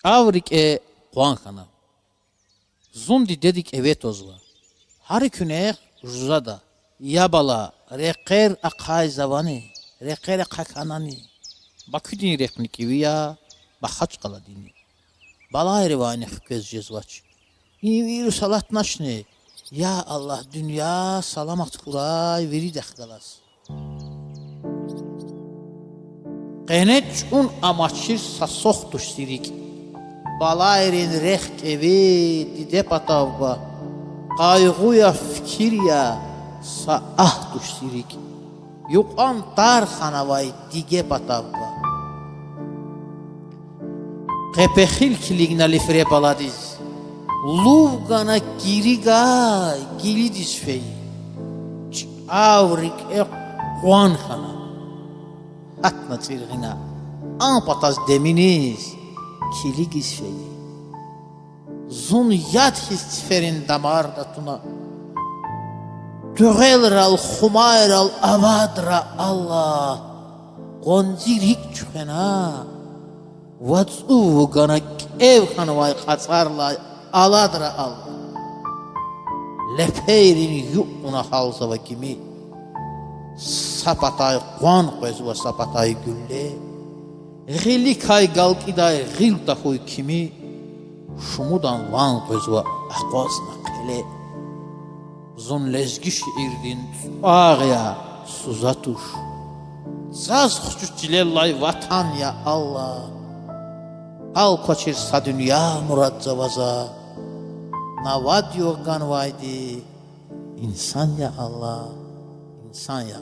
Avrik Kuankana. Zundi dedik evet ozla. Hari künek juzada. Yabala reker akay zavani. Reker akakanani. Baküdin reknik ya. Bakhaç kala dini. Balay rivani hükez cezvaç. İni salat naşni. Ya Allah dünya salamat kuray veri dehkalas. Qeneç un amaçır sasoxtuş sirik. Balayrin rehk evi dide patavba. Qayğuya fikir ya saah tuş sirik. Yuqan tar xanavay dige patavba. Qepexil kiligna lifre baladiz. Luvgana giriga gilidis fey. Avrik Kuan xana. Atma çirğina. Ampataz deminiz. Kiligis fey. Zun yad hisferin damarda tuna. Tüğelral xumayral avadra Allah. Gonzirik çükena. Vatsu gana ev xanavay qatsarla aladra Allah. Lepeyrin yuquna halzava kimi. Sapatay Kuan qoyzuva sapatay gülle. Gili kay galkiday gil tahoy kimi. Şumudan lan qoyzuva ahqasna qele. Zun lezgiş irdin ağya suzatuş. Zaz xuçuş cilellay vatan ya Allah. Al koçirsa dünya murad zavaza. Navad yorgan vaydi. İnsan ya Allah. İnsan ya.